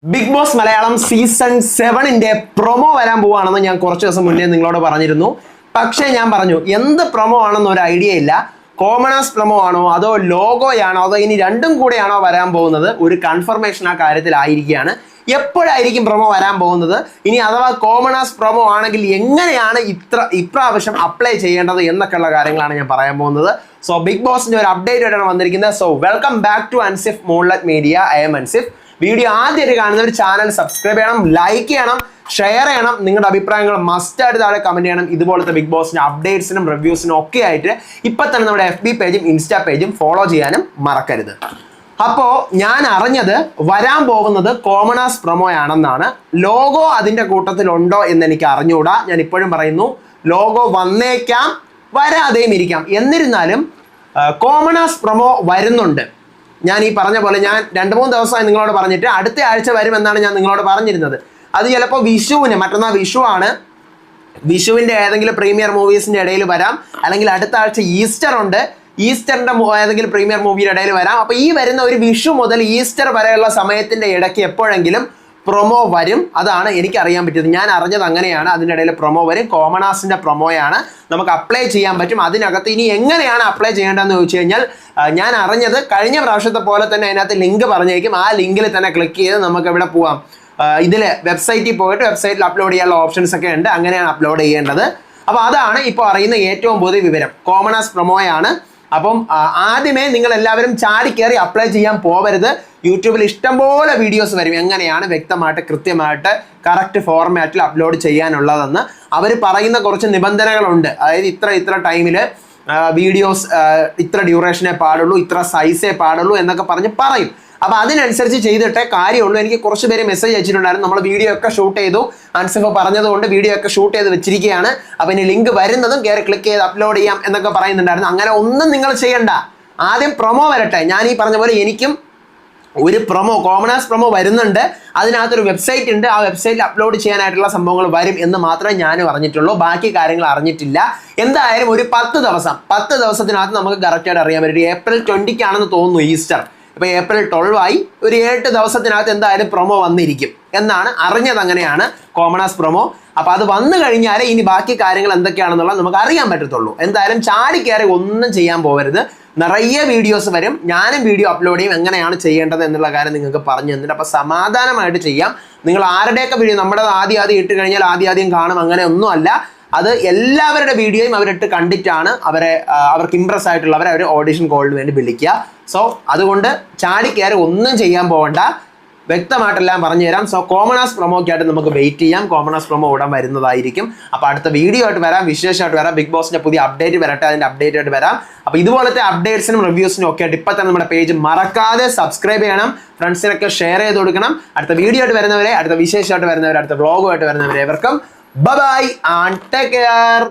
Big boss Malayalam season 7ന്റെ promo വരാൻ പോവാണെന്ന് ഞാൻ കുറച്ച് ദിവസം മുന്നേ നിങ്ങളോട് പറഞ്ഞിരുന്നു. പക്ഷേ ഞാൻ പറഞ്ഞു എന്ത് പ്രൊമോ ആണെന്ന് ഒരു ഐഡിയ ഇല്ല. കോമണേഴ്സ് പ്രൊമോ ആണോ അതോ ലോഗോയാണോ അതോ ഇനി രണ്ടും കൂടെയാണോ വരാൻ പോകുന്നത്, ഒരു കൺഫർമേഷൻ ആ കാര്യത്തിലായിരിക്കുകയാണ്. എപ്പോഴായിരിക്കും പ്രൊമോ വരാൻ പോകുന്നത്, ഇനി അഥവാ കോമണേഴ്സ് പ്രൊമോ ആണെങ്കിൽ എങ്ങനെയാണ് ഇപ്രാവശ്യം അപ്ലൈ ചെയ്യേണ്ടത് എന്നൊക്കെയുള്ള കാര്യങ്ങളാണ് ഞാൻ പറയാൻ പോകുന്നത്. സോ ബിഗ് ബോസിന്റെ ഒരു അപ്ഡേറ്റ് ആയിട്ടാണ് വന്നിരിക്കുന്നത്. So welcome back to Ansif moonlight media. I am Ansif. Video ആദ്യമായിട്ട് കാണുന്നവർ ചാനൽ സബ്സ്ക്രൈബ് ചെയ്യണം, ലൈക്ക് ചെയ്യണം, ഷെയർ ചെയ്യണം. നിങ്ങളുടെ അഭിപ്രായങ്ങൾ മസ്റ്റായിട്ട് താഴെ കമന്റ് ചെയ്യണം. ഇതുപോലത്തെ ബിഗ് ബോസിന്റെ അപ്ഡേറ്റ്സിനും റിവ്യൂസിനും ഒക്കെ ആയിട്ട് ഇപ്പൊ തന്നെ നമ്മുടെ FB പേജും ഇൻസ്റ്റാ പേജും ഫോളോ ചെയ്യാനും മറക്കരുത്. അപ്പോൾ ഞാൻ അറിഞ്ഞത് വരാൻ പോകുന്നത് കോമണേഴ്സ് പ്രൊമോയാണെന്നാണ്. ലോഗോ അതിന്റെ കൂട്ടത്തിലുണ്ടോ എന്ന് എനിക്ക് അറിഞ്ഞുകൂടാ. ഞാൻ ഇപ്പോഴും പറയുന്നു, ലോഗോ വന്നേക്കാം, വരാതെയും ഇരിക്കാം. എന്നിരുന്നാലും കോമണേഴ്സ് പ്രൊമോ വരുന്നുണ്ട്. ഞാൻ ഈ പറഞ്ഞ പോലെ ഞാൻ 2-3 ദിവസമായി നിങ്ങളോട് പറഞ്ഞിട്ട് അടുത്ത ആഴ്ച വരുമെന്നാണ് ഞാൻ നിങ്ങളോട് പറഞ്ഞിരുന്നത്. അത് ചിലപ്പോൾ വിഷുവിന്, മറ്റന്നാൾ വിഷു ആണ്, വിഷുവിൻ്റെ ഏതെങ്കിലും പ്രീമിയർ മൂവീസിൻ്റെ ഇടയിൽ വരാം, അല്ലെങ്കിൽ അടുത്ത ആഴ്ച ഈസ്റ്റർ ഉണ്ട്, ഈസ്റ്ററിൻ്റെ ഏതെങ്കിലും പ്രീമിയർ മൂവിയുടെ ഇടയിൽ വരാം. അപ്പോൾ ഈ വരുന്ന ഒരു വിഷു മുതൽ ഈസ്റ്റർ വരെയുള്ള സമയത്തിൻ്റെ ഇടയ്ക്ക് എപ്പോഴെങ്കിലും പ്രൊമോ വരും. അതാണ് എനിക്കറിയാൻ പറ്റിയത്. ഞാൻ അറിഞ്ഞത് അങ്ങനെയാണ്. അതിൻ്റെ ഇടയിൽ പ്രൊമോ വരും. കോമണേഴ്സിൻ്റെ പ്രൊമോയാണ്, നമുക്ക് അപ്ലൈ ചെയ്യാൻ പറ്റും. അതിനകത്ത് ഇനി എങ്ങനെയാണ് അപ്ലൈ ചെയ്യേണ്ടതെന്ന് ചോദിച്ചു കഴിഞ്ഞാൽ, ഞാൻ അറിഞ്ഞത് കഴിഞ്ഞ പ്രാവശ്യത്തെ പോലെ തന്നെ അതിനകത്ത് ലിങ്ക് പറഞ്ഞേക്കും. ആ ലിങ്കിൽ തന്നെ ക്ലിക്ക് ചെയ്ത് നമുക്ക് ഇവിടെ പോവാം. ഇതിൽ വെബ്സൈറ്റിൽ പോയിട്ട് വെബ്സൈറ്റിൽ അപ്ലോഡ് ചെയ്യാനുള്ള ഓപ്ഷൻസ് ഒക്കെ ഉണ്ട്. അങ്ങനെയാണ് അപ്ലോഡ് ചെയ്യേണ്ടത്. അപ്പോൾ അതാണ് ഇപ്പോൾ അറിയുന്ന ഏറ്റവും പുതിയ വിവരം. കോമണേഴ്സ് പ്രൊമോയാണ്. അപ്പം ആദ്യമേ നിങ്ങൾ എല്ലാവരും ചാടി കയറി അപ്ലൈ ചെയ്യാൻ പോവരുത്. യൂട്യൂബിൽ ഇഷ്ടംപോലെ വീഡിയോസ് വരും, എങ്ങനെയാണ് വ്യക്തമായിട്ട് കൃത്യമായിട്ട് കറക്റ്റ് ഫോർമാറ്റിൽ അപ്ലോഡ് ചെയ്യാനുള്ളതെന്ന്. അവർ പറയുന്ന കുറച്ച് നിബന്ധനകളുണ്ട്. അതായത് ഇത്ര ടൈമിൽ വീഡിയോസ് ഇത്ര ഡ്യൂറേഷനേ പാടുള്ളൂ, ഇത്ര സൈസേ പാടുള്ളൂ എന്നൊക്കെ പറയും. അപ്പോൾ അതിനനുസരിച്ച് ചെയ്തിട്ടേ കാര്യമുള്ളൂ. എനിക്ക് കുറച്ച് പേര് മെസ്സേജ് അയച്ചിട്ടുണ്ടായിരുന്നു, നമ്മൾ വീഡിയോ ഒക്കെ ഷൂട്ട് ചെയ്തു, അൻസിഫ് പറഞ്ഞതുകൊണ്ട് വീഡിയോ ഒക്കെ ഷൂട്ട് ചെയ്ത് വെച്ചിരിക്കുകയാണ്, അപ്പോൾ ഇനി ലിങ്ക് വരുന്നതും കയറി ക്ലിക്ക് ചെയ്ത് അപ്ലോഡ് ചെയ്യാം എന്നൊക്കെ പറയുന്നുണ്ടായിരുന്നു. അങ്ങനെ ഒന്നും നിങ്ങൾ ചെയ്യണ്ട. ആദ്യം പ്രൊമോ വരട്ടെ. ഞാൻ ഈ പറഞ്ഞ പോലെ എനിക്കും ഒരു കോമണേഴ്സ് പ്രൊമോ വരുന്നുണ്ട്. അതിനകത്തൊരു വെബ്സൈറ്റ് ഉണ്ട്, ആ വെബ്സൈറ്റിൽ അപ്ലോഡ് ചെയ്യാനായിട്ടുള്ള സംഭവങ്ങൾ വരും എന്ന് മാത്രമേ ഞാനും അറിഞ്ഞിട്ടുള്ളൂ. ബാക്കി കാര്യങ്ങൾ അറിഞ്ഞിട്ടില്ല. എന്തായാലും ഒരു 10 ദിവസത്തിനകത്ത് നമുക്ക് കറക്റ്റായിട്ട് അറിയാൻ പറ്റും. ഏപ്രിൽ 20 തോന്നുന്നു ഈസ്റ്റർ. ഇപ്പോൾ ഏപ്രിൽ 12 ആയി. ഒരു 8 ദിവസത്തിനകത്ത് എന്തായാലും പ്രൊമോ വന്നിരിക്കും എന്നാണ് അറിഞ്ഞത്. അങ്ങനെയാണ് കോമണേഴ്സ് പ്രൊമോ. അപ്പോൾ അത് വന്നു കഴിഞ്ഞാൽ ഇനി ബാക്കി കാര്യങ്ങൾ എന്തൊക്കെയാണെന്നുള്ളത് നമുക്ക് അറിയാൻ പറ്റത്തുള്ളൂ. എന്തായാലും ചാടി കയറി ഒന്നും ചെയ്യാൻ പോകരുത്. നിറയെ വീഡിയോസ് വരും. ഞാനും വീഡിയോ അപ്ലോഡ് ചെയ്യും, എങ്ങനെയാണ് ചെയ്യേണ്ടത് എന്നുള്ള കാര്യം നിങ്ങൾക്ക് പറഞ്ഞു തന്നിട്ട്. അപ്പോൾ സമാധാനമായിട്ട് ചെയ്യാം. നിങ്ങൾ ആരുടെയൊക്കെ വീഡിയോ നമ്മുടെ ആദ്യം ഇട്ട് കഴിഞ്ഞാൽ ആദ്യം കാണും, അങ്ങനെ ഒന്നുമല്ല. അത് എല്ലാവരുടെ വീഡിയോയും അവരിട്ട് കണ്ടിട്ടാണ് അവർക്ക് ഇംപ്രസ് ആയിട്ടുള്ളവരെ അവർ ഓഡിഷൻ കോളിന് വേണ്ടി വിളിക്കുക. സോ അതുകൊണ്ട് ചാടി കയറി ഒന്നും ചെയ്യാൻ പോകണ്ട. വ്യക്തമായിട്ടെല്ലാം പറഞ്ഞു തരാം. സോ കോമണേഴ്സ് പ്രൊമോക്കായിട്ട് നമുക്ക് വെയിറ്റ് ചെയ്യാം. കോമണേഴ്സ് പ്രൊമോ ഉടൻ വരുന്നതായിരിക്കും. അപ്പോൾ അടുത്ത വീഡിയോ ആയിട്ട് വരാം, വിശേഷമായിട്ട് വരാം. ബിഗ് ബോസിന്റെ പുതിയ അപ്ഡേറ്റ് വരട്ടെ, അതിന്റെ അപ്ഡേറ്റ് ആയിട്ട് വരാം. അപ്പോൾ ഇതുപോലത്തെ അപ്ഡേറ്റ്സിനും റിവ്യൂസിനും ഒക്കെ ആയിട്ട് ഇപ്പം തന്നെ നമ്മുടെ പേജ് മറക്കാതെ സബ്സ്ക്രൈബ് ചെയ്യണം, ഫ്രണ്ട്സിനൊക്കെ ഷെയർ ചെയ്ത് കൊടുക്കണം. അടുത്ത വീഡിയോ ആയിട്ട് വരുന്നവരെ, അടുത്ത വിശേഷമായിട്ട് വരുന്നവരെ, അടുത്ത വ്ളോഗുമായിട്ട് വരുന്നവരെ, എവർക്കും ബൈ ആൻഡ് ടേക്ക് കെയർ.